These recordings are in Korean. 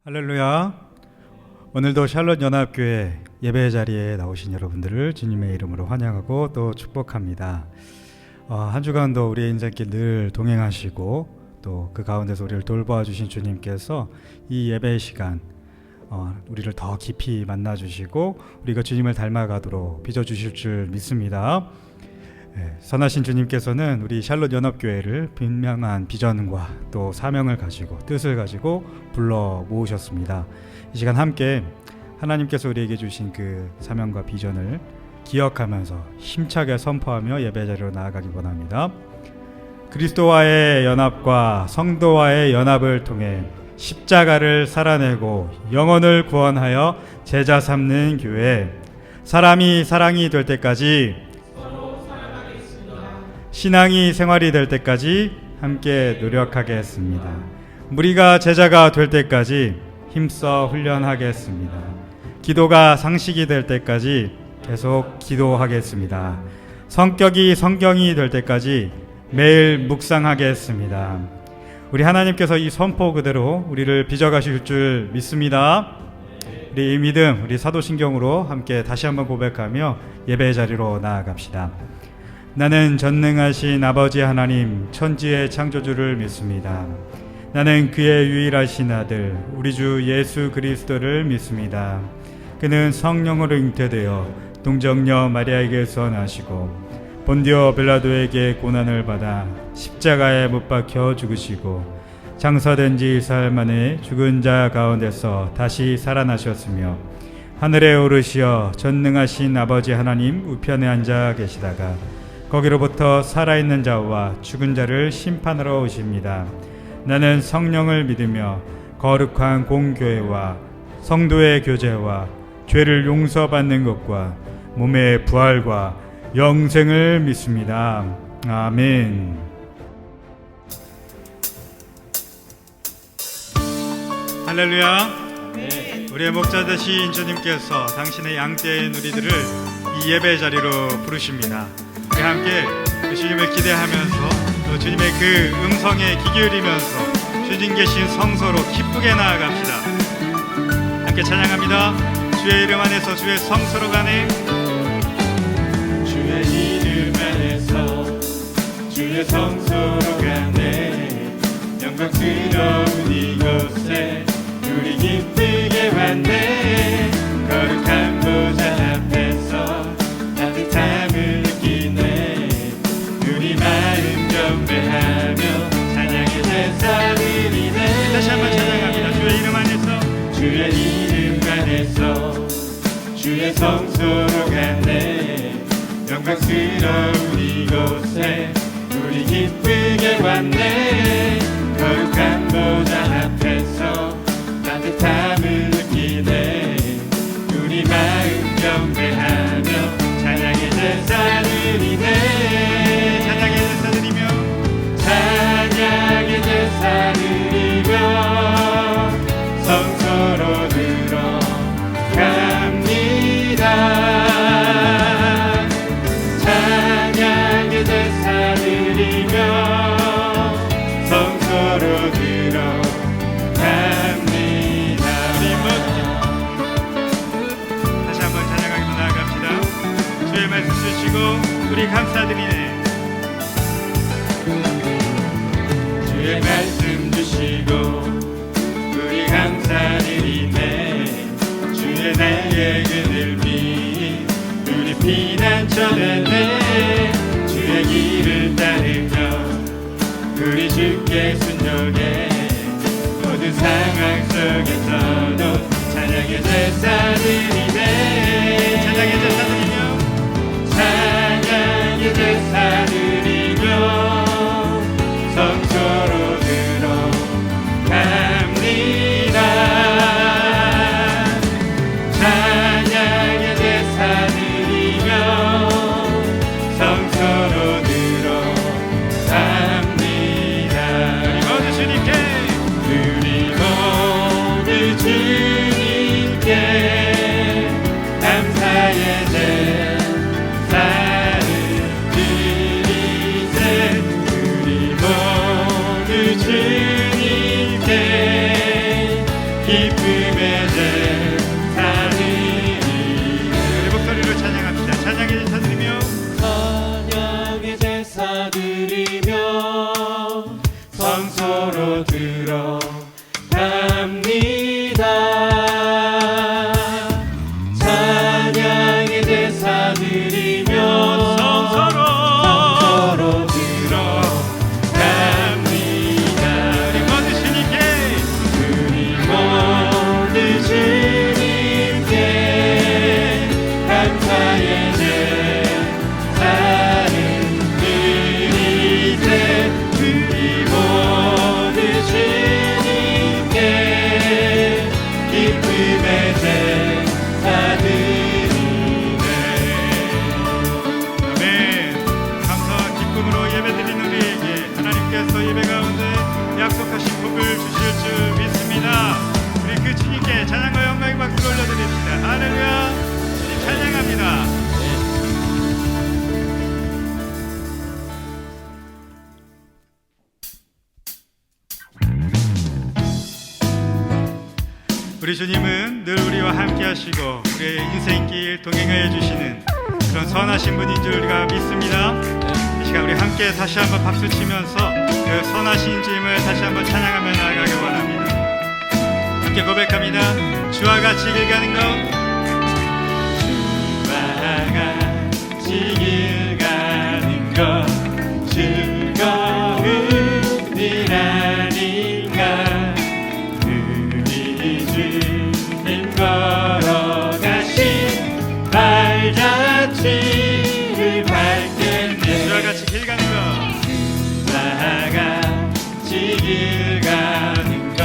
할렐루야. 오늘도 샬롯 연합교회 예배 자리에 나오신 여러분들을 주님의 이름으로 환영하고 또 축복합니다. 한 주간도 우리의 인생길 늘 동행하시고 또 그 가운데서 우리를 돌보아 주신 주님께서 이 예배의 시간 우리를 더 깊이 만나주시고 우리가 주님을 닮아가도록 빚어주실 줄 믿습니다. 선하신 주님께서는 우리 샬롯 연합교회를 분명한 비전과 또 사명을 가지고 뜻을 가지고 불러 모으셨습니다. 이 시간 함께 하나님께서 우리에게 주신 그 사명과 비전을 기억하면서 힘차게 선포하며 예배 자리로 나아가기 원합니다. 그리스도와의 연합과 성도와의 연합을 통해 십자가를 살아내고 영혼을 구원하여 제자 삼는 교회, 사람이 사랑이 될 때까지 신앙이 생활이 될 때까지 함께 노력하겠습니다. 무리가 제자가 될 때까지 힘써 훈련하겠습니다. 기도가 상식이 될 때까지 계속 기도하겠습니다. 성격이 성경이 될 때까지 매일 묵상하겠습니다. 우리 하나님께서 이 선포 그대로 우리를 빚어가실 줄 믿습니다. 우리 이 믿음, 우리 사도신경으로 함께 다시 한번 고백하며 예배의 자리로 나아갑시다. 나는 전능하신 아버지 하나님 천지의 창조주를 믿습니다. 나는 그의 유일하신 아들 우리 주 예수 그리스도를 믿습니다. 그는 성령으로 잉태되어 동정녀 마리아에게서 나시고 본디오 빌라도에게 고난을 받아 십자가에 못 박혀 죽으시고 장사된 지 4일 만에 죽은 자 가운데서 다시 살아나셨으며 하늘에 오르시어 전능하신 아버지 하나님 우편에 앉아 계시다가 거기로부터 살아있는 자와 죽은 자를 심판하러 오십니다. 나는 성령을 믿으며 거룩한 공교회와 성도의 교제와 죄를 용서받는 것과 몸의 부활과 영생을 믿습니다. 아멘. 할렐루야. 우리의 목자 되신 주님께서 당신의 양떼인 우리들을 이 예배 자리로 부르십니다. 우리 함께 주님을 기대하면서 또 주님의 그 음성에 귀 기울이면서 주님 계신 성소로 기쁘게 나아갑시다. 함께 찬양합니다. 주의 이름 안에서 주의 성소로 가네. 주의 이름 안에서 주의 성소로 가네. 영광스러운 이곳에 우리 기쁘게 왔네. 거룩한 보좌 앞에서 따뜻함을 느끼네. 우리 마음 경배하며 찬양의 제사 드리네. 다시 한번 찬양합니다. 주의 이름 안에서 주의 이름 안에서 주의 성소로 가네. 영광스러운 이곳에 우리 기쁘게 왔네. 거룩한 보좌 앞에서 따뜻함을 느끼네. 우리 마음 경배하며 찬양의 제사 드리네. 찬양의 제사 드리며 찬양의 제사 드리며 성소로 들어갑니다. 찬양의 제사 드리며 성소로 들어갑니다. 다시 한번 찬양하기로 나아갑시다. 주의 말씀 주시고 우리 감사드리네. 주의 말씀 주시고 우리 감사드리네. 주의 날개 그늘비 우리 피난처되네. 주의 길을 따르며 우리 주께 순종해. 모든 상황 속에서도 찬양의 제사 드리네. 찬양의 제사 드리며 찬양의 제사 드리며 성소로 들어갑니다. 찬양의 제사 드리며 성소로 들어갑니다. 모두 주님께 우리 모두 주님께 기쁨의 제사드리며 우리 목소리로 찬양합니다. 찬양의 제사 드리며 찬양의 제사 드리며 성소로 들어갑니다. 찬양의 제사 드리며 성소로 들어갑니다. 우리 모두 주님께 우리 모두 주님께 감사의 제사를 드리세. 우리 모두 주님께 기쁨의 제사 드리네. 아멘. 감사와 기쁨으로 예배드리는 우리에게 하나님께서 예배 가운데 약속하신 복을 주실 줄 믿습니다. 우리 그 주님께 찬양과 영광의 박수를 올려드립니다. 할렐루야. 주님 찬양합니다. 우리 주님은 늘 우리와 함께 하시고 우리의 인생길 동행하여 주시는 그런 선하신 분인 줄 우리가 믿습니다. 이 시간 우리 함께 다시 한번 박수 치면서 그 선하신 주님을 다시 한번 찬양하며 나아가기 원합니다. 함께 고백합니다. 주와 같이 길 가는 것, 주와 같이 길 가는 것 즐거운 일 아닌가. 우리 주님 걸어가신 발자취를 밟겠네. 주와 같이 길 가는 것, 주와 같이 길 가는 것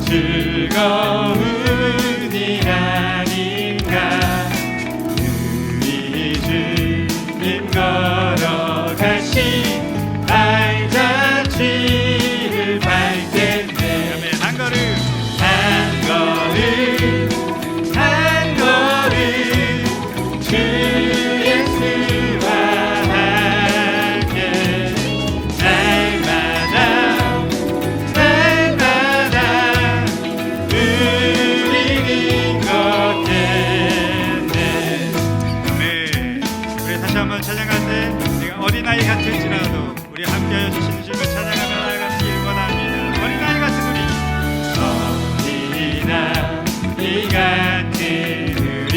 즐거운 일 아닌가. 우리 주님 걸어가신 발자취를 밟겠네. 아멘. 한 걸음 한 걸음 한 걸음 주 예수와 함께 날마다 누리는 것겠네. 아멘. 우리 다시 한번 찬양할 때 내가 어린아이 같을지라도 우리 함께하여 주시는 주님을 찬양하며 나아가길 원합니다. 어린아이 같은 우리, 어린아이 같은 우리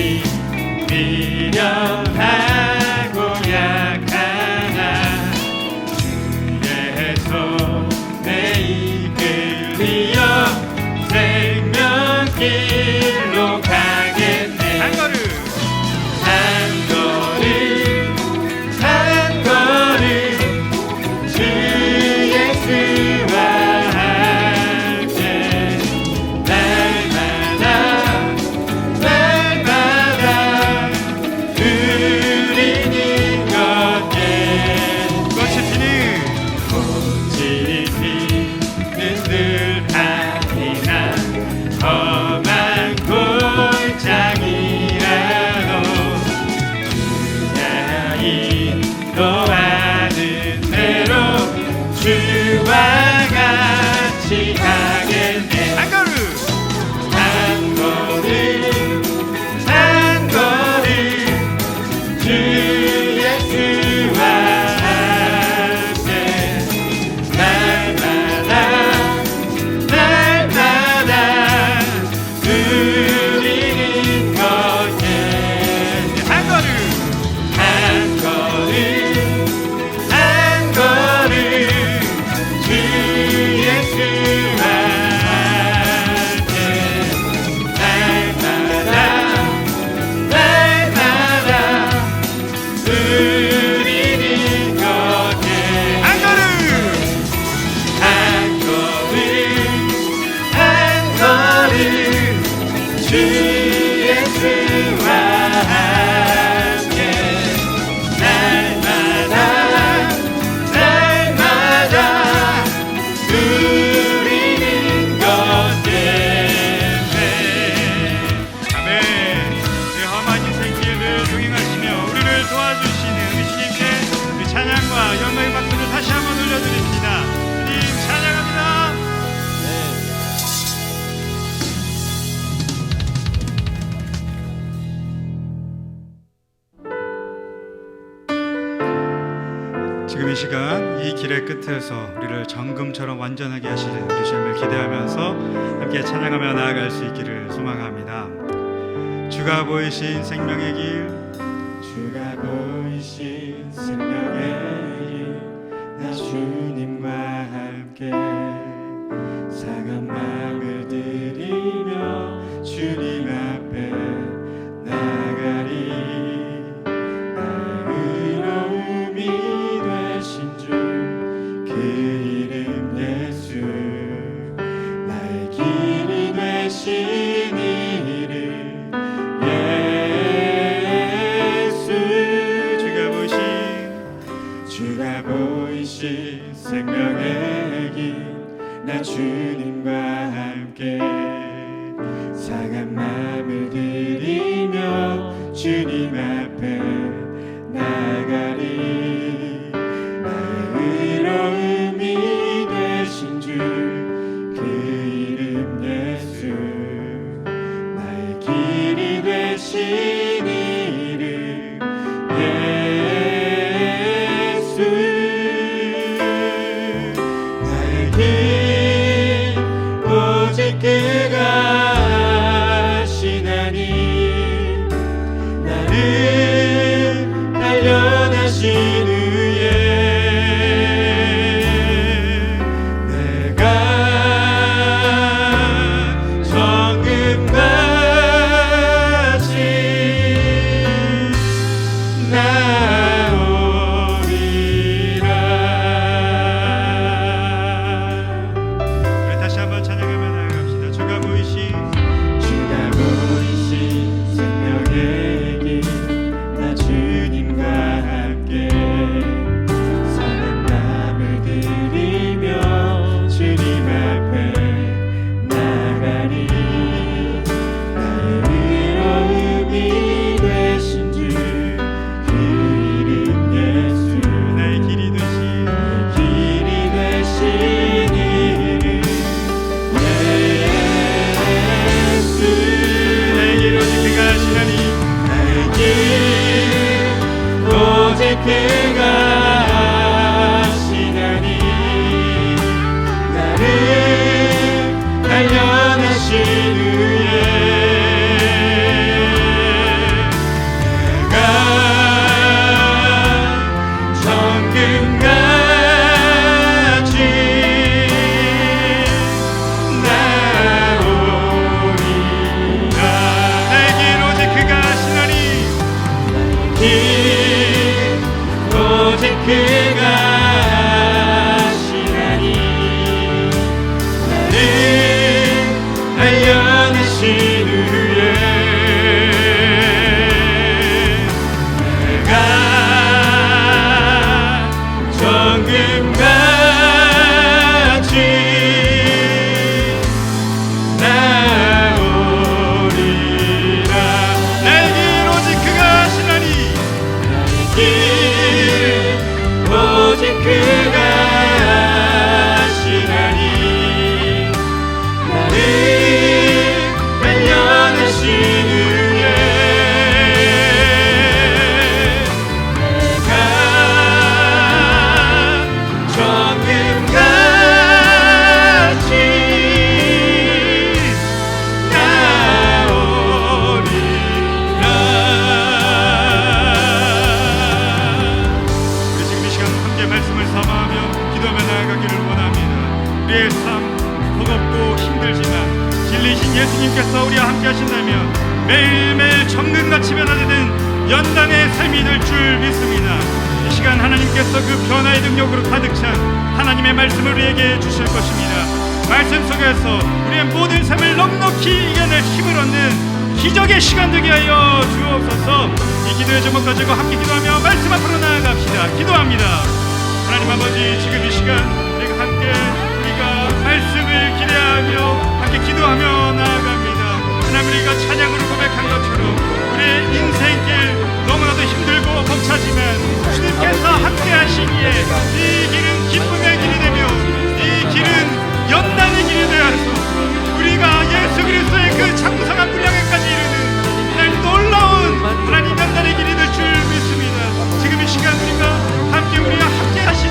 미련하고 약하나 주의 손에 이끌리어 생명길로 가겠네. 한 걸음 한 걸음 한 걸음 주 예수와 함께 날마다 누리는 것겠네. 꽃이 피는 꽃이 피는 늘 아니나 험한 골짜기라도 주야 인도하는 대로 주와 같이 가겠네. 한 걸음 한 걸음 한 걸음 주 예수와 함께 날마다 누리는 것겠네. 한 걸음 한 걸음 한 걸음 주 예수와 함께 날마다 누리는 것겠네. 한 걸음 한 걸음 한 걸음 주 예수와 함께 날마다 누리는 것겠네. 아멘. 우리 험한 인생길을 동행하시며 우리를 도와주시는 우리 주님께 우리 찬양과 영광의 박수를 다시 한번 올려드립니다. 주님 찬양합니다. 지금 이 시간 이 길의 끝에서 우리를 정금처럼 완전하게 하시는 우리 주님을 기대하면서 함께 찬양하며 나아갈 수 있기를 소망합니다. 주가 보이신 생명의 길, 주가 보이신 생명의 길, 나 주님과 함께 상한 마음을 들이며 주님 앞에 나가리. 나의 의로움이 되신 주 그 이름 예수, 나의 길이 되신 이름 주가 보이신 생명의 길, 나 주님과 함께 상한 마음을 들이며 주님 앞에 나가리. 나의 의로움이 되신 주 그 이름 예수, 나의 길이 되신 이름 나의 길 오직 그가 하시나니. 나를 단련하신 후에 내가 정금같이 그가 하시나니. 나를 단련하신 후에 내가 정금같이 나오리라. 나의 길 오직 그가 하시나니. 오직 그가 하시나니. 나를 단련하신 후에 내가 정금같이 나오리라. 나의 길 오직 그가 하시나니. 나의 길 오직 그가 하시나니. 나를 단련하신 후에 내가 정금같이 나오리라. 말씀을 삼아하며 기도하며 나아가기를 원합니다. 우리의 삶 버겁고 힘들지만 진리신 예수님께서 우리와 함께 하신다면 매일매일 정금같이 변화되는 연단의 삶이 될 줄 믿습니다. 이 시간 하나님께서 그 변화의 능력으로 가득 찬 하나님의 말씀을 우리에게 주실 것입니다. 말씀 속에서 우리의 모든 삶을 넉넉히 이겨낼 힘을 얻는 기적의 시간 되게 하여 주옵소서. 이 기도의 제목 가지고 함께 기도하며 말씀 앞으로 나아갑시다. 기도합니다. 하나님 아버지, 지금 이 시간 우리가 함께 말씀을 기대하며 함께 기도하며 나아갑니다. 하나님, 우리가 찬양으로 고백한 것처럼 우리의 인생길 너무나도 힘들고 벅차지만 주님께서 함께 하시기에 이 길은 기쁨의 길이 되며 이 길은 연단의 길이 되어서 우리가 예수 그리스도의 그 장성한 분량에까지 이르는 하나님 놀라운 하나님 연단의 길이 될 줄 믿습니다. 지금 이 시간 우리가 함께 우리와 함께 하시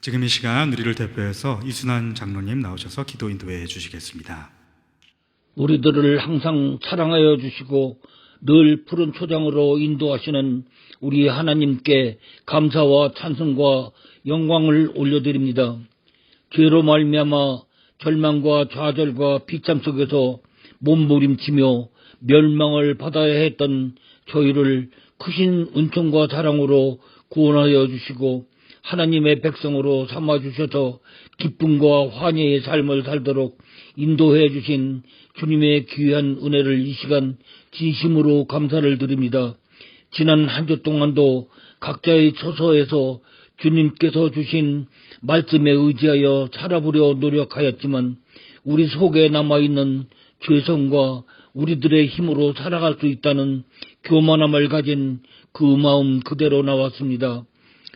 지금 이 시간 우리를 대표해서 이순환 장로님 나오셔서 기도 인도해 주시겠습니다. 우리들을 항상 사랑하여 주시고 늘 푸른 초장으로 인도하시는 우리 하나님께 감사와 찬송과 영광을 올려드립니다. 죄로 말미암아 절망과 좌절과 비참 속에서 몸부림치며 멸망을 받아야 했던 저희를 크신 은총과 사랑으로 구원하여 주시고 하나님의 백성으로 삼아주셔서 기쁨과 환희의 삶을 살도록 인도해 주신 주님의 귀한 은혜를 이 시간 진심으로 감사를 드립니다. 지난 한 주 동안도 각자의 처소에서 주님께서 주신 말씀에 의지하여 살아보려 노력하였지만 우리 속에 남아있는 죄성과 우리들의 힘으로 살아갈 수 있다는 교만함을 가진 그 마음 그대로 나왔습니다.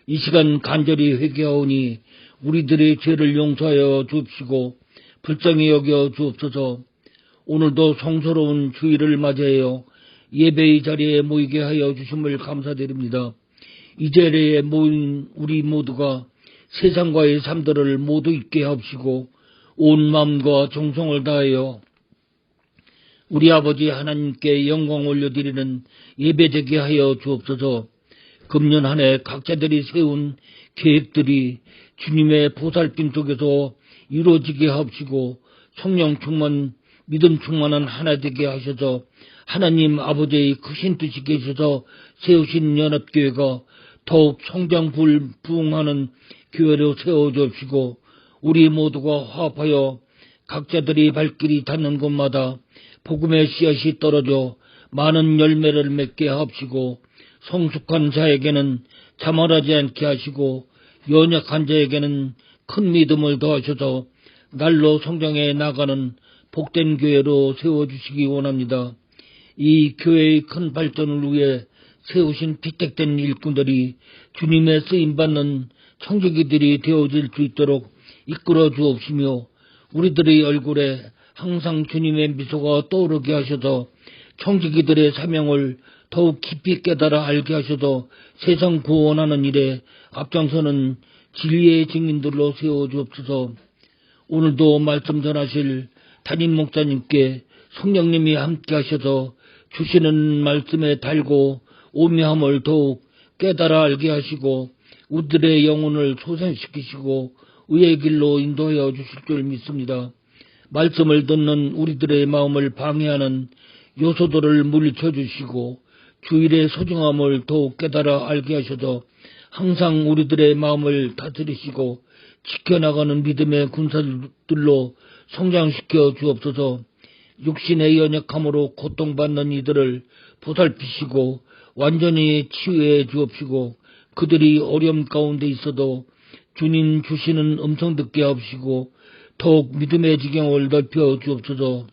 이 시간 간절히 회개하오니 우리들의 죄를 용서하여 주옵시고 불쌍히 여겨 주옵소서. 오늘도 성스러운 주일을 맞이하여 예배의 자리에 모이게 하여 주심을 감사드립니다. 이 자리에 모인 우리 모두가 세상과의 삶들을 모두 잊게 하옵시고 온 마음과 정성을 다하여 우리 아버지 하나님께 영광 올려드리는 예배되게 하여 주옵소서. 금년 한 해 각자들이 세운 계획들이 주님의 보살핌 속에서 이루어지게 하옵시고 성령 충만, 믿음 충만한 하나 되게 하셔서 하나님 아버지의 크신 뜻이 계셔서 세우신 연합교회가 더욱 성장 부흥하는 교회로 세워주옵시고 우리 모두가 화합하여 각자들이 발길이 닿는 곳마다 복음의 씨앗이 떨어져 많은 열매를 맺게 하옵시고 성숙한 자에게는 자만하지 않게 하시고 연약한 자에게는 큰 믿음을 더하셔서 날로 성장해 나가는 복된 교회로 세워주시기 원합니다. 이 교회의 큰 발전을 위해 세우신 피택된 일꾼들이 주님의 쓰임받는 청지기들이 되어질 수 있도록 이끌어 주옵시며 우리들의 얼굴에 항상 주님의 미소가 떠오르게 하셔서 청지기들의 사명을 더욱 깊이 깨달아 알게 하셔서 세상 구원하는 일에 앞장서는 진리의 증인들로 세워주옵소서. 오늘도 말씀 전하실 담임 목사님께 성령님이 함께 하셔서 주시는 말씀에 달고 오묘함을 더욱 깨달아 알게 하시고 우리들의 영혼을 소생시키시고 의의 길로 인도하여 주실 줄 믿습니다. 말씀을 듣는 우리들의 마음을 방해하는 요소들을 물리쳐 주시고 주일의 소중함을 더욱 깨달아 알게 하셔서 항상 우리들의 마음을 다스리시고 지켜나가는 믿음의 군사들로 성장시켜 주옵소서. 육신의 연약함으로 고통받는 이들을 보살피시고 완전히 치유해 주옵시고 그들이 어려움 가운데 있어도 주님 주시는 음성 듣게 하옵시고 더욱 믿음의 지경을 넓혀 주옵소서.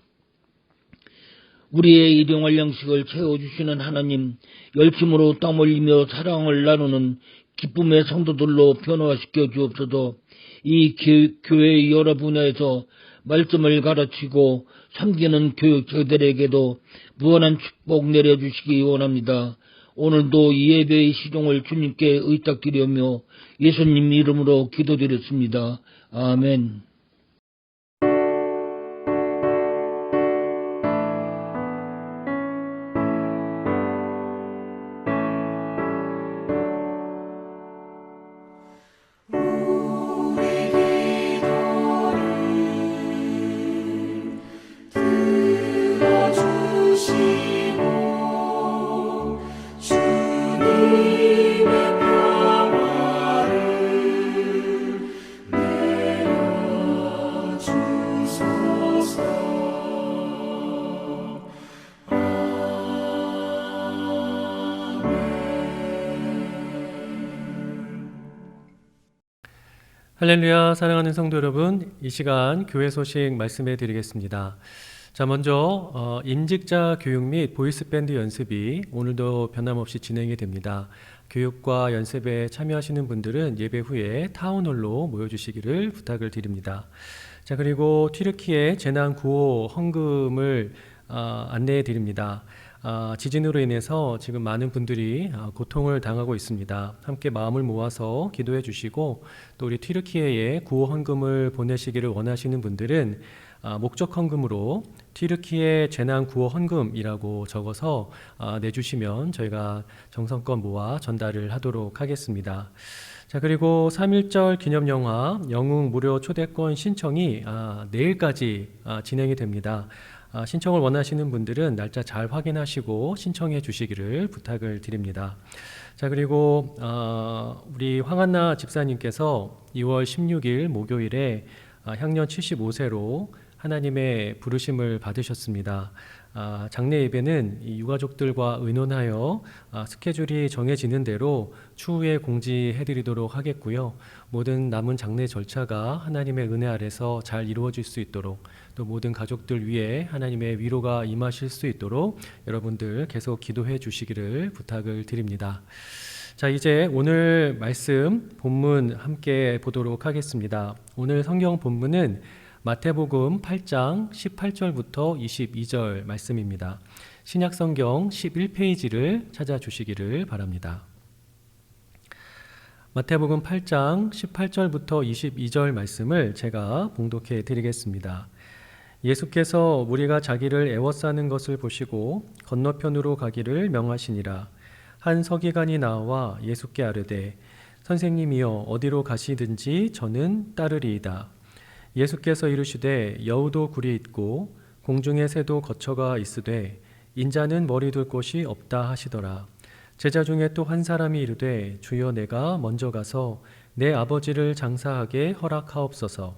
우리의 일용할 양식을 채워주시는 하나님, 열심으로 땀 흘리며 사랑을 나누는 기쁨의 성도들로 변화시켜 주옵소서. 이 교회의 여러 분야에서 말씀을 가르치고 섬기는 교육자들에게도 무한한 축복 내려주시기 원합니다. 오늘도 이 예배의 시종을 주님께 의탁드리며 예수님 이름으로 기도드렸습니다. 아멘. 할렐루야. 사랑하는 성도 여러분, 이 시간 교회 소식 말씀해 드리겠습니다. 자, 먼저 임직자 교육 및 보이스밴드 연습이 오늘도 변함없이 진행이 됩니다. 교육과 연습에 참여하시는 분들은 예배 후에 타운홀로 모여주시기를 부탁을 드립니다. 자, 그리고 튀르키예 재난 구호 헌금을 안내해 드립니다. 지진으로 인해서 지금 많은 분들이 고통을 당하고 있습니다. 함께 마음을 모아서 기도해 주시고 또 우리 튀르키예에 구호 헌금을 보내시기를 원하시는 분들은 목적 헌금으로 튀르키예 재난 구호 헌금이라고 적어서 내주시면 저희가 정성껏 모아 전달을 하도록 하겠습니다. 자, 그리고 3.1절 기념영화 영웅 무료 초대권 신청이 내일까지 진행이 됩니다. 신청을 원하시는 분들은 날짜 잘 확인하시고 신청해 주시기를 부탁을 드립니다. 자, 그리고 우리 황한나 집사님께서 2월 16일 목요일에 향년 75세로 하나님의 부르심을 받으셨습니다. 장례 예배는 이 유가족들과 의논하여 스케줄이 정해지는 대로 추후에 공지해드리도록 하겠고요. 모든 남은 장례 절차가 하나님의 은혜 아래서 잘 이루어질 수 있도록 또 모든 가족들 위해 하나님의 위로가 임하실 수 있도록 여러분들 계속 기도해 주시기를 부탁을 드립니다. 자, 이제 오늘 말씀 본문 함께 보도록 하겠습니다. 오늘 성경 본문은 마태복음 8장 18절부터 22절 말씀입니다. 신약성경 11페이지를 찾아주시기를 바랍니다. 마태복음 8장 18절부터 22절 말씀을 제가 봉독해 드리겠습니다. 예수께서 무리가 자기를 애워싸는 것을 보시고 건너편으로 가기를 명하시니라. 한 서기관이 나와 예수께 아뢰되 선생님이여 어디로 가시든지 저는 따르리이다. 예수께서 이르시되 여우도 굴이 있고 공중의 새도 거처가 있으되 인자는 머리 둘 곳이 없다 하시더라. 제자 중에 또 한 사람이 이르되 주여 내가 먼저 가서 내 아버지를 장사하게 허락하옵소서.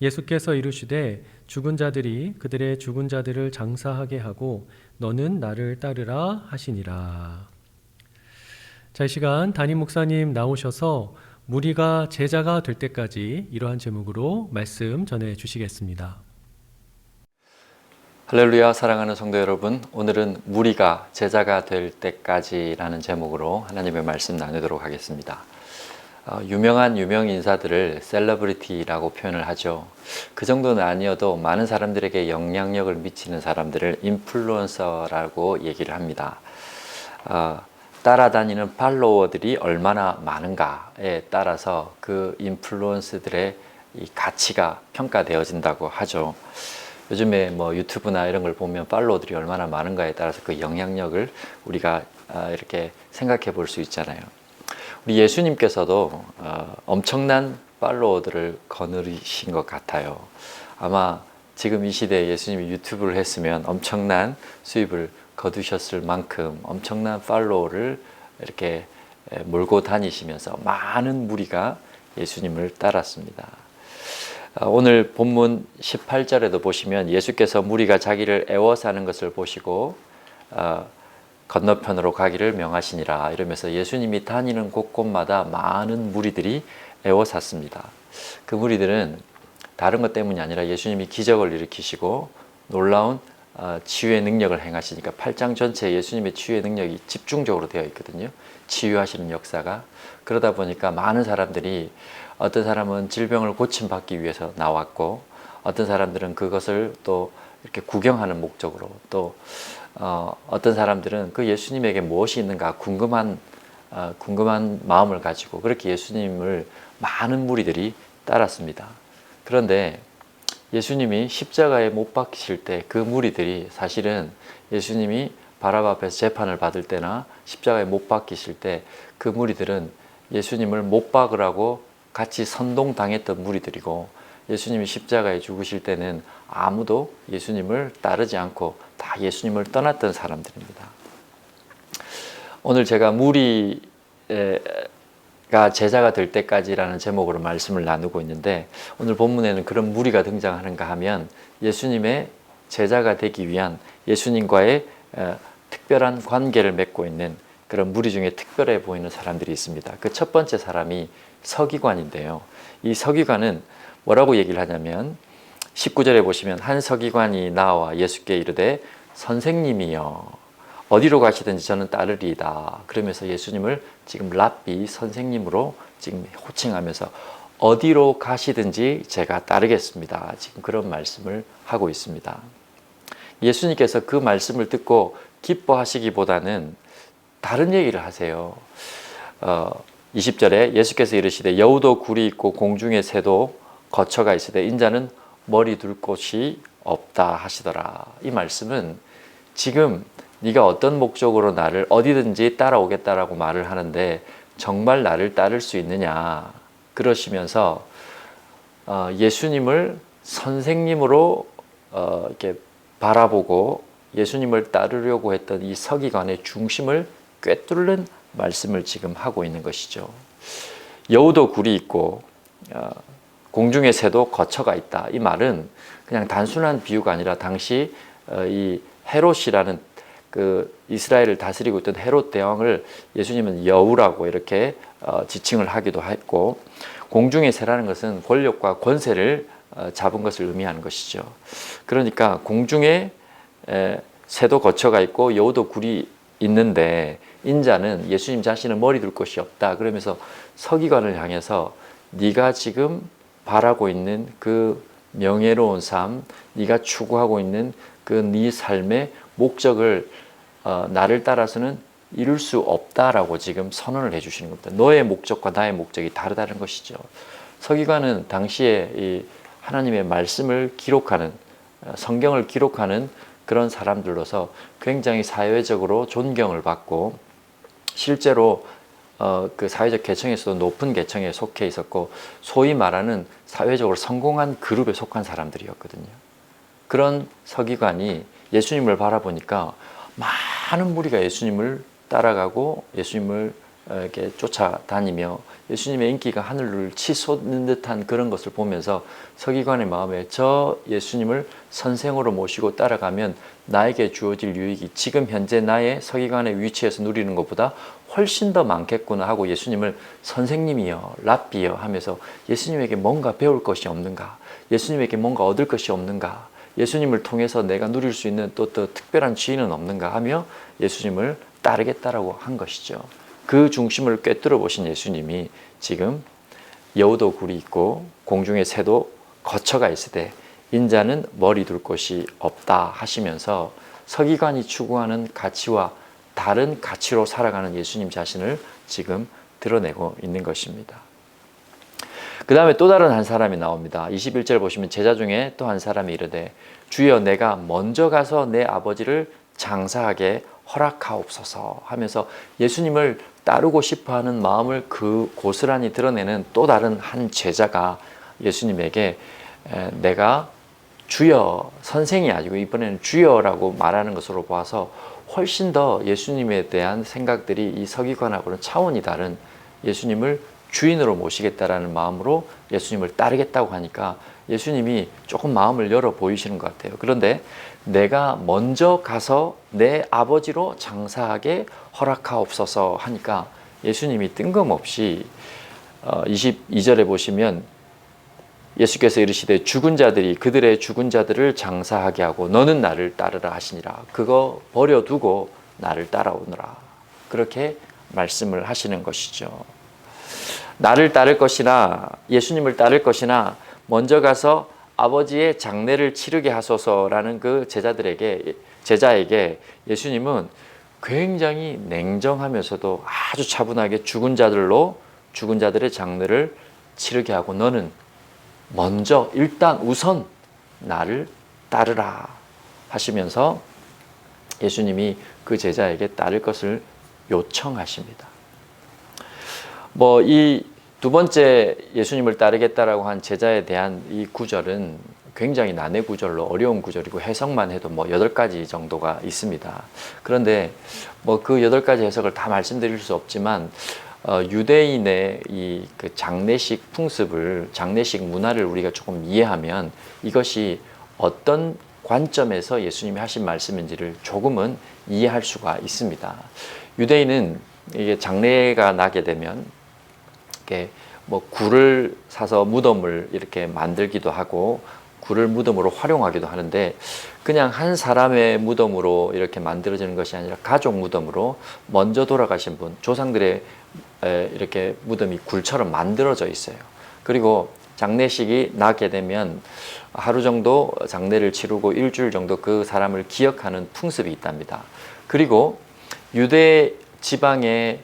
예수께서 이르시되 죽은 자들이 그들의 죽은 자들을 장사하게 하고 너는 나를 따르라 하시니라. 자, 이 시간 담임 목사님 나오셔서 무리가 제자가 될 때까지 이러한 제목으로 말씀 전해 주시겠습니다. 할렐루야, 사랑하는 성도 여러분, 오늘은 무리가 제자가 될 때까지라는 제목으로 하나님의 말씀 나누도록 하겠습니다. 유명한 유명 인사들을 셀러브리티라고 표현을 하죠. 그 정도는 아니어도 많은 사람들에게 영향력을 미치는 사람들을 인플루언서라고 얘기를 합니다. 따라다니는 팔로워들이 얼마나 많은가에 따라서 그 인플루언서들의 이 가치가 평가되어진다고 하죠. 요즘에 뭐 유튜브나 이런 걸 보면 팔로워들이 얼마나 많은가에 따라서 그 영향력을 우리가 이렇게 생각해 볼 수 있잖아요. 우리 예수님께서도 엄청난 팔로워들을 거느리신 것 같아요. 아마 지금 이 시대에 예수님이 유튜브를 했으면 엄청난 수입을 거두셨을 만큼 엄청난 팔로워를 이렇게 몰고 다니시면서 많은 무리가 예수님을 따랐습니다. 오늘 본문 18절에도 보시면 예수께서 무리가 자기를 애워싸는 것을 보시고 건너편으로 가기를 명하시니라 이러면서 예수님이 다니는 곳곳마다 많은 무리들이 애워쌌습니다. 그 무리들은 다른 것 때문이 아니라 예수님이 기적을 일으키시고 놀라운 치유의 능력을 행하시니까 8장 전체에 예수님의 치유의 능력이 집중적으로 되어 있거든요. 치유하시는 역사가. 그러다 보니까 많은 사람들이 어떤 사람은 질병을 고침받기 위해서 나왔고 어떤 사람들은 그것을 또 이렇게 구경하는 목적으로 또 어떤 사람들은 그 예수님에게 무엇이 있는가 궁금한 마음을 가지고 그렇게 예수님을 많은 무리들이 따랐습니다. 그런데 예수님이 십자가에 못 박히실 때 그 무리들이 사실은 예수님이 바라바 앞에서 재판을 받을 때나 십자가에 못 박히실 때 그 무리들은 예수님을 못 박으라고 같이 선동당했던 무리들이고 예수님이 십자가에 죽으실 때는 아무도 예수님을 따르지 않고 다 예수님을 떠났던 사람들입니다. 오늘 제가 무리가 제자가 될 때까지라는 제목으로 말씀을 나누고 있는데 오늘 본문에는 그런 무리가 등장하는가 하면 예수님의 제자가 되기 위한 예수님과의 특별한 관계를 맺고 있는 그런 무리 중에 특별해 보이는 사람들이 있습니다. 그 첫 번째 사람이 서기관인데요. 이 서기관은 뭐라고 얘기를 하냐면 19절에 보시면 한 서기관이 나와 예수께 이르되 선생님이여 어디로 가시든지 저는 따르리이다. 그러면서 예수님을 지금 랍비 선생님으로 지금 호칭하면서 어디로 가시든지 제가 따르겠습니다. 지금 그런 말씀을 하고 있습니다. 예수님께서 그 말씀을 듣고 기뻐하시기보다는 다른 얘기를 하세요. 20절에 예수께서 이르시되 여우도 굴이 있고 공중의 새도 거처가 있으되 인자는 머리 둘 곳이 없다 하시더라. 이 말씀은 지금 네가 어떤 목적으로 나를 어디든지 따라오겠다라고 말을 하는데 정말 나를 따를 수 있느냐 그러시면서 예수님을 선생님으로 이렇게 바라보고 예수님을 따르려고 했던 이 서기관의 중심을 꿰뚫는 말씀을 지금 하고 있는 것이죠. 여우도 굴이 있고 공중의 새도 거처가 있다. 이 말은 그냥 단순한 비유가 아니라 당시 이 헤롯이라는 그 이스라엘을 다스리고 있던 헤롯 대왕을 예수님은 여우라고 이렇게 지칭을 하기도 했고, 공중의 새라는 것은 권력과 권세를 잡은 것을 의미하는 것이죠. 그러니까 공중에 새도 거처가 있고 여우도 굴이 있는데 인자는 예수님 자신은 머리 둘 곳이 없다. 그러면서 서기관을 향해서 네가 지금 바라고 있는 그 명예로운 삶, 네가 추구하고 있는 그 네 삶의 목적을 나를 따라서는 이룰 수 없다라고 지금 선언을 해주시는 겁니다. 너의 목적과 나의 목적이 다르다는 것이죠. 서기관은 당시에 이 하나님의 말씀을 기록하는, 성경을 기록하는 그런 사람들로서 굉장히 사회적으로 존경을 받고 실제로 그 사회적 계층에서도 높은 계층에 속해 있었고 소위 말하는 사회적으로 성공한 그룹에 속한 사람들이었거든요. 그런 서기관이 예수님을 바라보니까 많은 무리가 예수님을 따라가고 예수님을 이렇게 쫓아다니며 예수님의 인기가 하늘을 치솟는 듯한 그런 것을 보면서 서기관의 마음에 저 예수님을 선생으로 모시고 따라가면 나에게 주어질 유익이 지금 현재 나의 서기관의 위치에서 누리는 것보다 훨씬 더 많겠구나 하고 예수님을 선생님이여 랍비여 하면서 예수님에게 뭔가 배울 것이 없는가, 예수님에게 뭔가 얻을 것이 없는가, 예수님을 통해서 내가 누릴 수 있는 또 특별한 지위는 없는가 하며 예수님을 따르겠다라고 한 것이죠. 그 중심을 꿰뚫어 보신 예수님이 지금 여우도 굴이 있고 공중의 새도 거처가 있으되 인자는 머리 둘 곳이 없다 하시면서 서기관이 추구하는 가치와 다른 가치로 살아가는 예수님 자신을 지금 드러내고 있는 것입니다. 그 다음에 또 다른 한 사람이 나옵니다. 21절 보시면 제자 중에 또 한 사람이 이르되 주여 내가 먼저 가서 내 아버지를 장사하게 허락하옵소서 하면서 예수님을 따르고 싶어하는 마음을 그 고스란히 드러내는 또 다른 한 제자가 예수님에게 내가 주여, 선생이 아니고 이번에는 주여라고 말하는 것으로 봐서 훨씬 더 예수님에 대한 생각들이 이 서기관하고는 차원이 다른 예수님을 주인으로 모시겠다라는 마음으로 예수님을 따르겠다고 하니까 예수님이 조금 마음을 열어 보이시는 것 같아요. 그런데 내가 먼저 가서 내 아버지로 장사하게 허락하옵소서 하니까 예수님이 뜬금없이 22절에 보시면 예수께서 이르시되 죽은 자들이 그들의 죽은 자들을 장사하게 하고 너는 나를 따르라 하시니라. 그거 버려두고 나를 따라오너라. 그렇게 말씀을 하시는 것이죠. 나를 따를 것이나 예수님을 따를 것이나 먼저 가서 아버지의 장례를 치르게 하소서라는 그 제자에게 예수님은 굉장히 냉정하면서도 아주 차분하게 죽은 자들의 장례를 치르게 하고 너는 먼저 일단 우선 나를 따르라 하시면서 예수님이 그 제자에게 따를 것을 요청하십니다. 이 두 번째 예수님을 따르겠다라고 한 제자에 대한 이 구절은 굉장히 난해 구절로 어려운 구절이고 해석만 해도 8가지 정도가 있습니다. 그런데 그 8가지 해석을 다 말씀드릴 수 없지만 유대인의 이 그 장례식 문화를 우리가 조금 이해하면 이것이 어떤 관점에서 예수님이 하신 말씀인지를 조금은 이해할 수가 있습니다. 유대인은 이게 장례가 나게 되면 이렇게 굴을 사서 무덤을 이렇게 만들기도 하고 굴을 무덤으로 활용하기도 하는데 그냥 한 사람의 무덤으로 이렇게 만들어지는 것이 아니라 가족 무덤으로 먼저 돌아가신 분, 조상들의 이렇게 무덤이 굴처럼 만들어져 있어요. 그리고 장례식이 나게 되면 하루 정도 장례를 치르고 일주일 정도 그 사람을 기억하는 풍습이 있답니다. 그리고 유대 지방의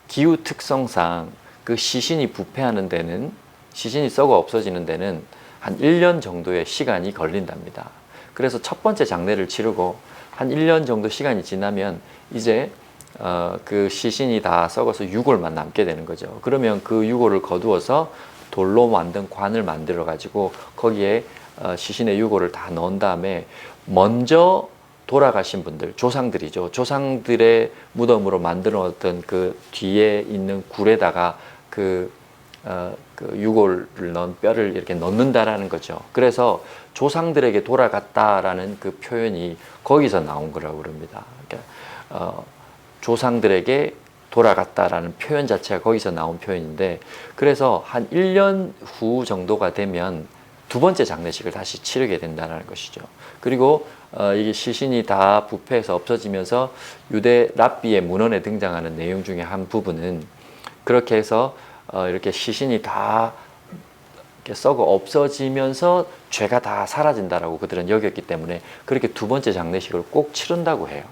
기후 특성상 그 시신이 부패하는 데는, 시신이 썩어 없어지는 데는 한 1년 정도의 시간이 걸린답니다. 그래서 첫 번째 장례를 치르고 한 1년 정도 시간이 지나면 이제 그 시신이 다 썩어서 유골만 남게 되는 거죠. 그러면 그 유골을 거두어서 돌로 만든 관을 만들어 가지고 거기에 시신의 유골을 다 넣은 다음에 먼저 돌아가신 분들, 조상들이죠. 조상들의 무덤으로 만들어놨던 그 뒤에 있는 굴에다가 그 유골을 넣은 뼈를 이렇게 넣는다라는 거죠. 그래서 조상들에게 돌아갔다라는 그 표현이 거기서 나온 거라고 그럽니다. 그러니까 조상들에게 돌아갔다라는 표현 자체가 거기서 나온 표현인데, 그래서 한 1년 후 정도가 되면 두 번째 장례식을 다시 치르게 된다는 것이죠. 그리고 이게 시신이 다 부패해서 없어지면서 유대 랍비의 문헌에 등장하는 내용 중에 한 부분은 그렇게 해서 이렇게 시신이 다 이렇게 썩어 없어지면서 죄가 다 사라진다라고 그들은 여겼기 때문에 그렇게 두 번째 장례식을 꼭 치른다고 해요.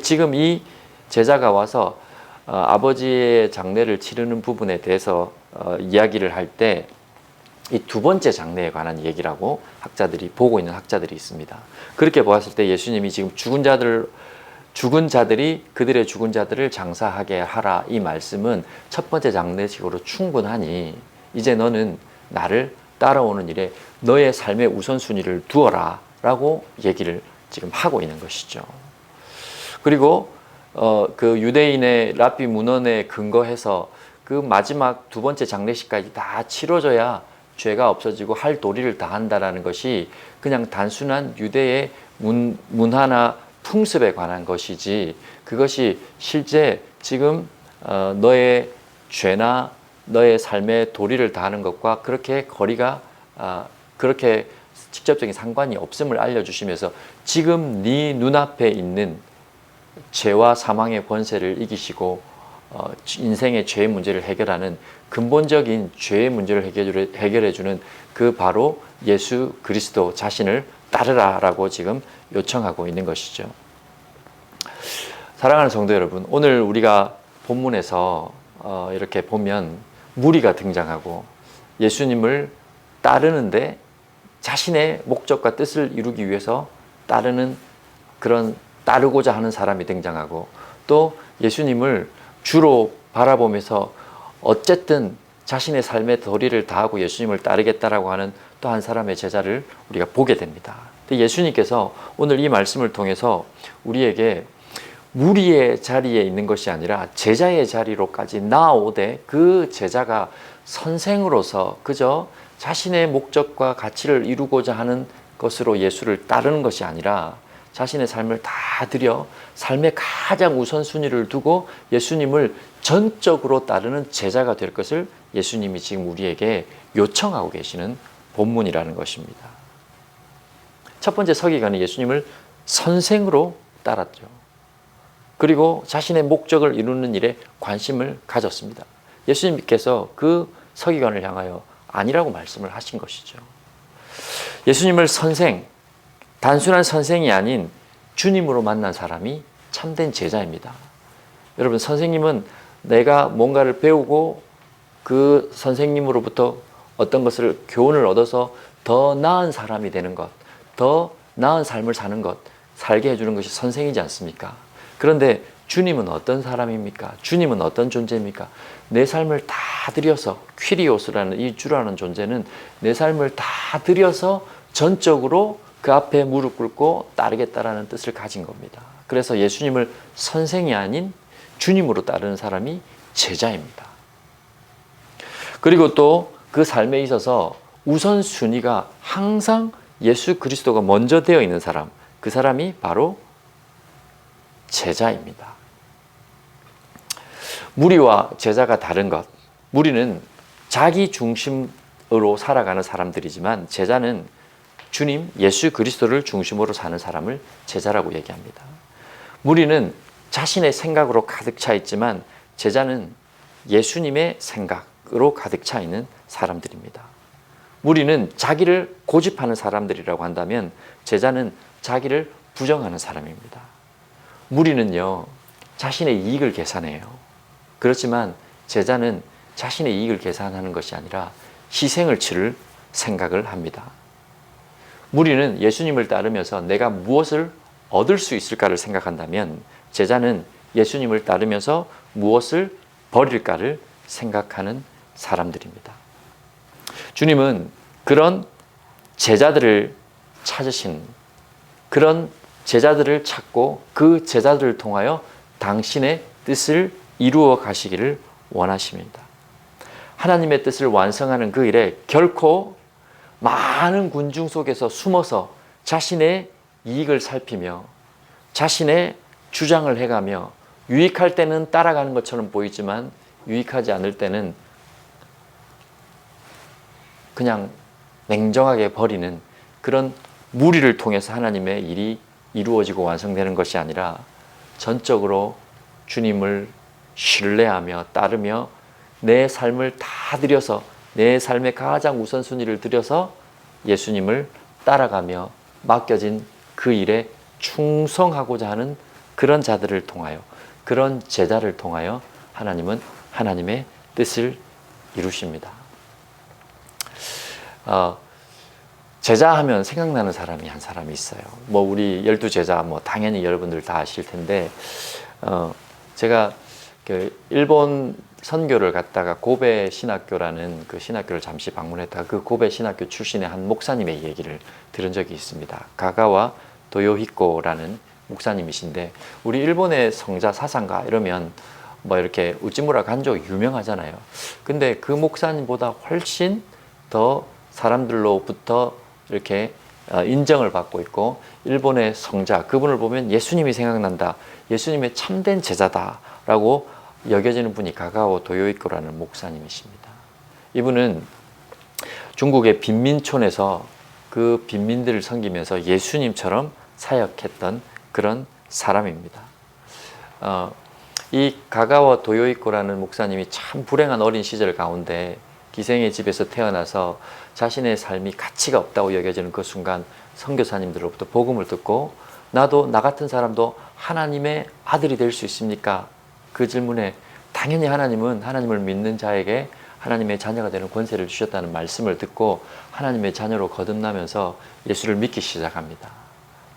지금 이 제자가 와서 아버지의 장례를 치르는 부분에 대해서 이야기를 할 때 이 두 번째 장례에 관한 얘기라고 학자들이 보고 있는 학자들이 있습니다. 그렇게 보았을 때 예수님이 지금 죽은 자들이 그들의 죽은 자들을 장사하게 하라, 이 말씀은 첫 번째 장례식으로 충분하니 이제 너는 나를 따라오는 일에 너의 삶의 우선순위를 두어라 라고 얘기를 지금 하고 있는 것이죠. 그리고 그 유대인의 랍비 문헌에 근거해서 그 마지막 두 번째 장례식까지 다 치러져야 죄가 없어지고 할 도리를 다 한다라는 것이 그냥 단순한 유대의 문화나 풍습에 관한 것이지, 그것이 실제 지금 너의 죄나 너의 삶의 도리를 다하는 것과 그렇게 거리가 그렇게 직접적인 상관이 없음을 알려주시면서 지금 네 눈앞에 있는 죄와 사망의 권세를 이기시고 인생의 죄의 문제를 해결하는 근본적인 죄의 문제를 해결해주는 그 바로 예수 그리스도 자신을 따르라라고 지금 요청하고 있는 것이죠. 사랑하는 성도 여러분, 오늘 우리가 본문에서 이렇게 보면 무리가 등장하고 예수님을 따르는데 자신의 목적과 뜻을 이루기 위해서 따르고자 하는 사람이 등장하고, 또 예수님을 주로 바라보면서 어쨌든 자신의 삶의 도리를 다하고 예수님을 따르겠다라고 하는 또 한 사람의 제자를 우리가 보게 됩니다. 예수님께서 오늘 이 말씀을 통해서 우리에게 무리의 자리에 있는 것이 아니라 제자의 자리로까지 나아오되 그 제자가 선생으로서 그저 자신의 목적과 가치를 이루고자 하는 것으로 예수를 따르는 것이 아니라 자신의 삶을 다 들여 삶의 가장 우선순위를 두고 예수님을 전적으로 따르는 제자가 될 것을 예수님이 지금 우리에게 요청하고 계시는 본문이라는 것입니다. 첫 번째 서기관은 예수님을 선생으로 따랐죠. 그리고 자신의 목적을 이루는 일에 관심을 가졌습니다. 예수님께서 그 서기관을 향하여 아니라고 말씀을 하신 것이죠. 예수님을 단순한 선생이 아닌 주님으로 만난 사람이 참된 제자입니다. 여러분, 선생님은 내가 뭔가를 배우고 그 선생님으로부터 어떤 것을 교훈을 얻어서 더 나은 사람이 되는 것, 더 나은 삶을 사는 것, 살게 해주는 것이 선생이지 않습니까? 그런데 주님은 어떤 사람입니까? 주님은 어떤 존재입니까? 내 삶을 다 들여서, 퀴리오스라는 이 주라는 존재는 내 삶을 다 들여서 전적으로 그 앞에 무릎 꿇고 따르겠다라는 뜻을 가진 겁니다. 그래서 예수님을 선생이 아닌 주님으로 따르는 사람이 제자입니다. 그리고 또 그 삶에 있어서 우선순위가 항상 예수 그리스도가 먼저 되어 있는 사람, 그 사람이 바로 제자입니다. 무리와 제자가 다른 것, 무리는 자기 중심으로 살아가는 사람들이지만 제자는 주님 예수 그리스도를 중심으로 사는 사람을 제자라고 얘기합니다. 무리는 자신의 생각으로 가득 차 있지만 제자는 예수님의 생각으로 가득 차 있는 사람들입니다. 무리는 자기를 고집하는 사람들이라고 한다면 제자는 자기를 부정하는 사람입니다. 무리는요, 자신의 이익을 계산해요. 그렇지만 제자는 자신의 이익을 계산하는 것이 아니라 희생을 치를 생각을 합니다. 무리는 예수님을 따르면서 내가 무엇을 얻을 수 있을까를 생각한다면 제자는 예수님을 따르면서 무엇을 버릴까를 생각하는 사람들입니다. 주님은 그런 제자들을 찾으신, 그런 제자들을 찾고 그 제자들을 통하여 당신의 뜻을 이루어 가시기를 원하십니다. 하나님의 뜻을 완성하는 그 일에 결코 많은 군중 속에서 숨어서 자신의 이익을 살피며 자신의 주장을 해가며 유익할 때는 따라가는 것처럼 보이지만 유익하지 않을 때는 그냥 냉정하게 버리는 그런 무리를 통해서 하나님의 일이 이루어지고 완성되는 것이 아니라 전적으로 주님을 신뢰하며 따르며 내 삶을 다 들여서 내 삶의 가장 우선순위를 들여서 예수님을 따라가며 맡겨진 그 일에 충성하고자 하는 그런 자들을 통하여, 그런 제자를 통하여 하나님은 하나님의 뜻을 이루십니다. 제자하면 생각나는 사람이 한 사람이 있어요. 우리 12제자 당연히 여러분들 다 아실 텐데, 제가 그 일본 선교를 갔다가 고베 신학교라는 그 신학교를 잠시 방문했다가 그 고베 신학교 출신의 한 목사님의 얘기를 들은 적이 있습니다. 가가와 도요히코라는 목사님이신데, 우리 일본의 성자 사상가 이러면 이렇게 우찌무라 간조 유명하잖아요. 근데 그 목사님보다 훨씬 더 사람들로부터 이렇게 인정을 받고 있고, 일본의 성자, 그분을 보면 예수님이 생각난다, 예수님의 참된 제자다라고 여겨지는 분이 가가오 도요이코라는 목사님이십니다. 이분은 중국의 빈민촌에서 그 빈민들을 섬기면서 예수님처럼 사역했던 그런 사람입니다. 이 가가와 도요이코라는 목사님이 참 불행한 어린 시절 가운데 기생의 집에서 태어나서 자신의 삶이 가치가 없다고 여겨지는 그 순간 선교사님들로부터 복음을 듣고, 나도 나 같은 사람도 하나님의 아들이 될 수 있습니까? 그 질문에 당연히 하나님은 하나님을 믿는 자에게 하나님의 자녀가 되는 권세를 주셨다는 말씀을 듣고 하나님의 자녀로 거듭나면서 예수를 믿기 시작합니다.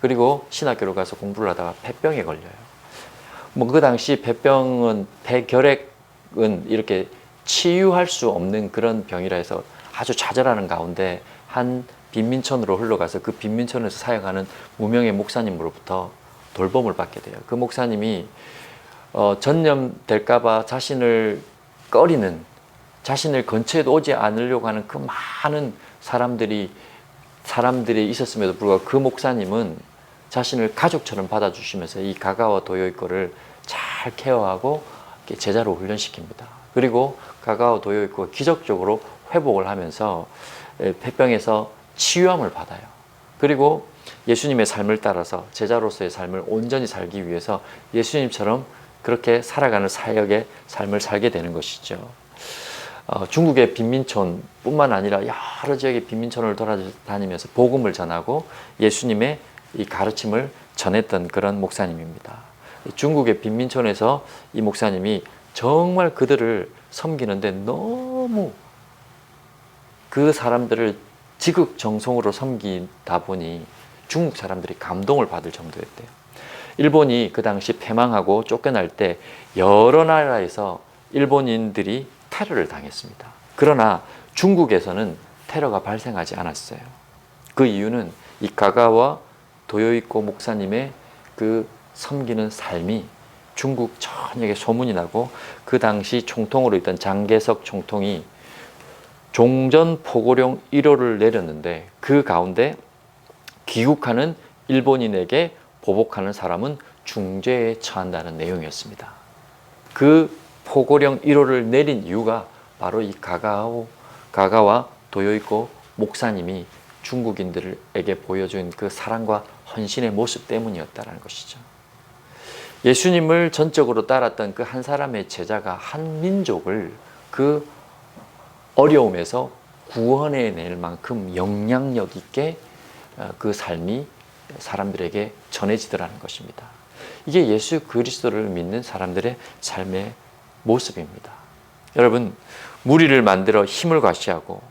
그리고 신학교로 가서 공부를 하다가 폐병에 걸려요. 그 당시 폐결핵은 이렇게 치유할 수 없는 그런 병이라 해서 아주 좌절하는 가운데 한 빈민촌으로 흘러가서 그 빈민촌에서 사역하는 무명의 목사님으로부터 돌봄을 받게 돼요. 그 목사님이 전염될까봐 자신을 꺼리는, 자신을 근처에 오지 않으려고 하는 그 많은 사람들이 있었음에도 불구하고 그 목사님은 자신을 가족처럼 받아주시면서 이 가가와 도요이코를 잘 케어하고 제자로 훈련시킵니다. 그리고 가가와 도요이코가 기적적으로 회복을 하면서 폐병에서 치유함을 받아요. 그리고 예수님의 삶을 따라서 제자로서의 삶을 온전히 살기 위해서 예수님처럼 그렇게 살아가는 사역의 삶을 살게 되는 것이죠. 중국의 빈민촌뿐만 아니라 여러 지역의 빈민촌을 돌아다니면서 복음을 전하고 예수님의 이 가르침을 전했던 그런 목사님입니다. 중국의 빈민촌에서 이 목사님이 정말 그들을 섬기는데 너무 그 사람들을 지극정성으로 섬기다 보니 중국 사람들이 감동을 받을 정도였대요. 일본이 그 당시 패망하고 쫓겨날 때 여러 나라에서 일본인들이 테러를 당했습니다. 그러나 중국에서는 테러가 발생하지 않았어요. 그 이유는 이 가가와 도요이코 목사님의 그 섬기는 삶이 중국 전역에 소문이 나고, 그 당시 총통으로 있던 장개석 총통이 종전 포고령 1호를 내렸는데 그 가운데 귀국하는 일본인에게 보복하는 사람은 중죄에 처한다는 내용이었습니다. 그 포고령 1호를 내린 이유가 바로 이 가가와 도요이코 목사님이 중국인들에게 보여준 그 사랑과 헌신의 모습 때문이었다는 것이죠. 예수님을 전적으로 따랐던 그 한 사람의 제자가 한 민족을 그 어려움에서 구원해낼 만큼 영향력 있게 그 삶이 사람들에게 전해지더라는 것입니다. 이게 예수 그리스도를 믿는 사람들의 삶의 모습입니다. 여러분, 무리를 만들어 힘을 과시하고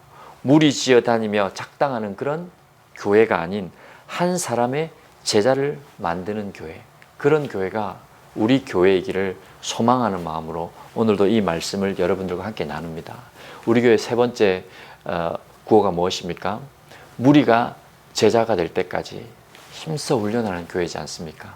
무리 지어 다니며 작당하는 그런 교회가 아닌 한 사람의 제자를 만드는 교회, 그런 교회가 우리 교회이기를 소망하는 마음으로 오늘도 이 말씀을 여러분들과 함께 나눕니다. 우리 교회 세 번째 구호가 무엇입니까? 무리가 제자가 될 때까지 힘써 훈련하는 교회이지 않습니까?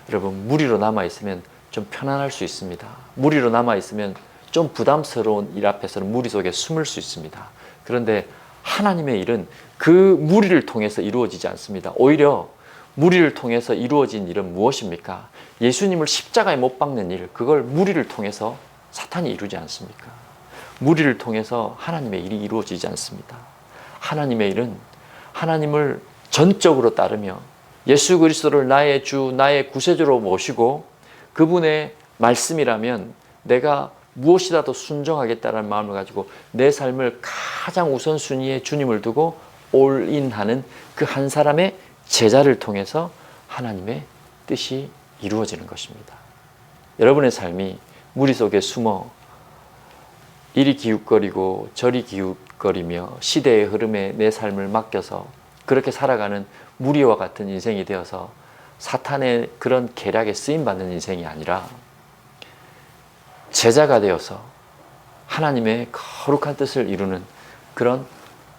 여러분, 무리로 남아있으면 좀 편안할 수 있습니다. 무리로 남아있으면 좀 부담스러운 일 앞에서는 무리 속에 숨을 수 있습니다. 그런데 하나님의 일은 그 무리를 통해서 이루어지지 않습니다. 오히려 무리를 통해서 이루어진 일은 무엇입니까? 예수님을 십자가에 못 박는 일, 그걸 무리를 통해서 사탄이 이루지 않습니까? 무리를 통해서 하나님의 일이 이루어지지 않습니다. 하나님의 일은 하나님을 전적으로 따르며 예수 그리스도를 나의 주, 나의 구세주로 모시고 그분의 말씀이라면 내가 무엇이라도 순종하겠다는 마음을 가지고 내 삶을 가장 우선순위에 주님을 두고 올인하는 그 한 사람의 제자를 통해서 하나님의 뜻이 이루어지는 것입니다. 여러분의 삶이 무리 속에 숨어 이리 기웃거리고 저리 기웃거리며 시대의 흐름에 내 삶을 맡겨서 그렇게 살아가는 무리와 같은 인생이 되어서 사탄의 그런 계략에 쓰임받는 인생이 아니라 제자가 되어서 하나님의 거룩한 뜻을 이루는 그런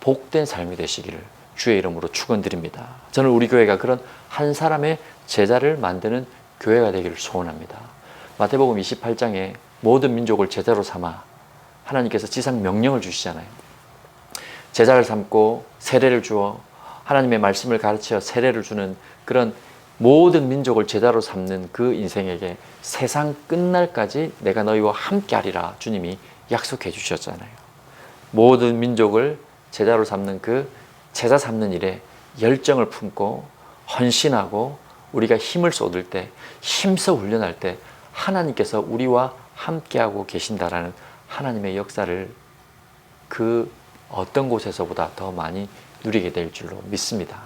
복된 삶이 되시기를 주의 이름으로 축원드립니다. 저는 우리 교회가 그런 한 사람의 제자를 만드는 교회가 되기를 소원합니다. 마태복음 28장에 모든 민족을 제자로 삼아 하나님께서 지상 명령을 주시잖아요. 제자를 삼고 세례를 주어 하나님의 말씀을 가르쳐 세례를 주는 그런 모든 민족을 제자로 삼는 그 인생에게 세상 끝날까지 내가 너희와 함께하리라 주님이 약속해 주셨잖아요. 모든 민족을 제자로 삼는 그 제자 삼는 일에 열정을 품고 헌신하고 우리가 힘을 쏟을 때, 힘써 훈련할 때 하나님께서 우리와 함께하고 계신다라는 하나님의 역사를 그 어떤 곳에서보다 더 많이 누리게 될 줄로 믿습니다.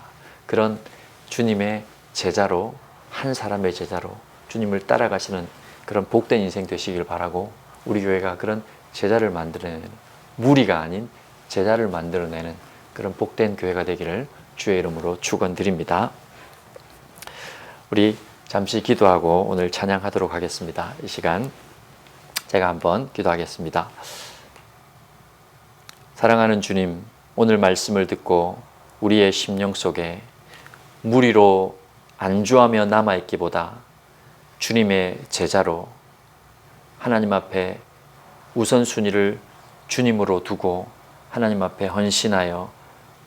그런 주님의 제자로, 한 사람의 제자로 주님을 따라가시는 그런 복된 인생 되시길 바라고, 우리 교회가 그런 제자를 만들어내는, 무리가 아닌 제자를 만들어내는 그런 복된 교회가 되기를 주의 이름으로 축원드립니다. 우리 잠시 기도하고 오늘 찬양하도록 하겠습니다. 이 시간 제가 한번 기도하겠습니다. 사랑하는 주님, 오늘 말씀을 듣고 우리의 심령 속에 무리로 안주하며 남아있기보다 주님의 제자로 하나님 앞에 우선순위를 주님으로 두고 하나님 앞에 헌신하여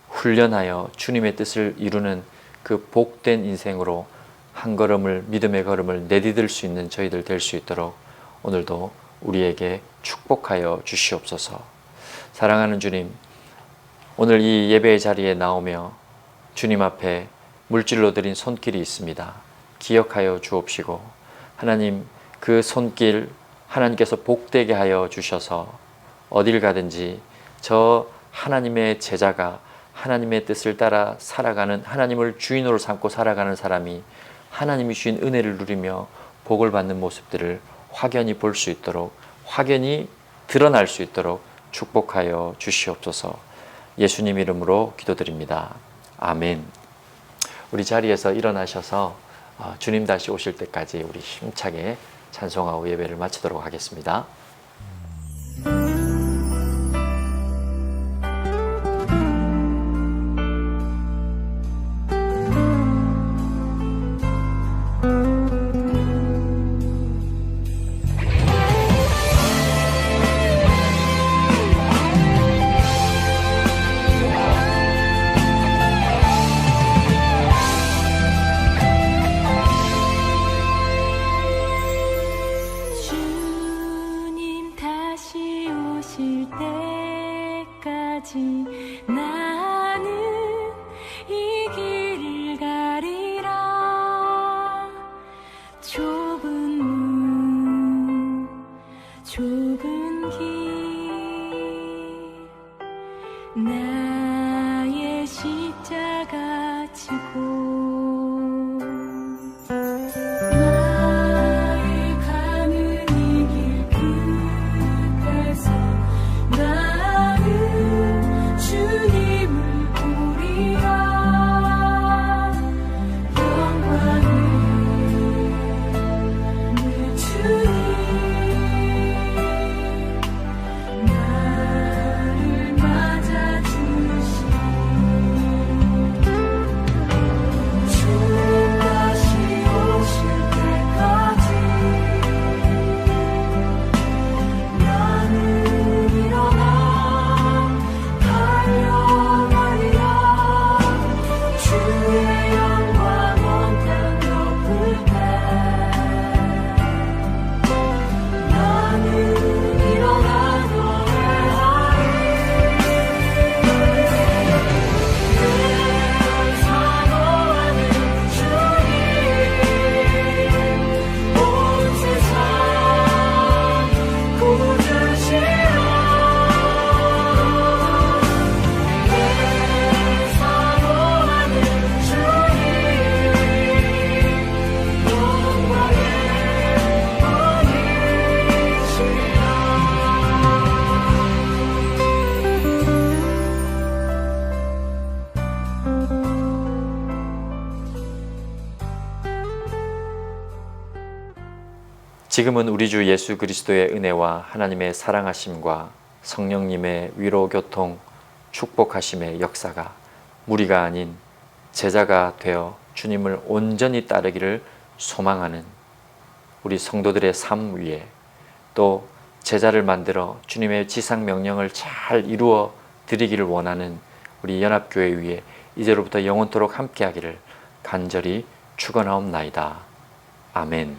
훈련하여 주님의 뜻을 이루는 그 복된 인생으로 한 걸음을, 믿음의 걸음을 내디딜 수 있는 저희들 될 수 있도록 오늘도 우리에게 축복하여 주시옵소서. 사랑하는 주님, 오늘 이 예배의 자리에 나오며 주님 앞에 물질로 드린 손길이 있습니다. 기억하여 주옵시고 하나님, 그 손길 하나님께서 복되게 하여 주셔서 어딜 가든지 저 하나님의 제자가 하나님의 뜻을 따라 살아가는, 하나님을 주인으로 삼고 살아가는 사람이 하나님이 주신 은혜를 누리며 복을 받는 모습들을 확연히 볼 수 있도록, 확연히 드러날 수 있도록 축복하여 주시옵소서. 예수님 이름으로 기도드립니다. 아멘. 우리 자리에서 일어나셔서 주님 다시 오실 때까지 우리 힘차게 찬송하고 예배를 마치도록 하겠습니다. 주님 다시 오실 때까지 나는 이 길을 가리라. 좁은 문, 좁은 길, 나의 십자가 지고 나의 가는 이 길 끝에서 나는 주님을 보리라. 영광을 내 주님 나를 맞아주시 주 다시 오실 때까지 나는 일어나 달려가리라. 주의 영광 온 땅 덮을 때 나는 일어나 노래하리. 늘 사모하는 주님 온 세상 구주시라. 늘 사모하는 주님 영광의 왕이시라. 지금은 우리 주 예수 그리스도의 은혜와 하나님의 사랑하심과 성령님의 위로 교통 축복하심의 역사가 무리가 아닌 제자가 되어 주님을 온전히 따르기를 소망하는 우리 성도들의 삶 위에, 또 제자를 만들어 주님의 지상 명령을 잘 이루어 드리기를 원하는 우리 연합교회 위에 이제로부터 영원토록 함께하기를 간절히 축원하옵나이다. 아멘.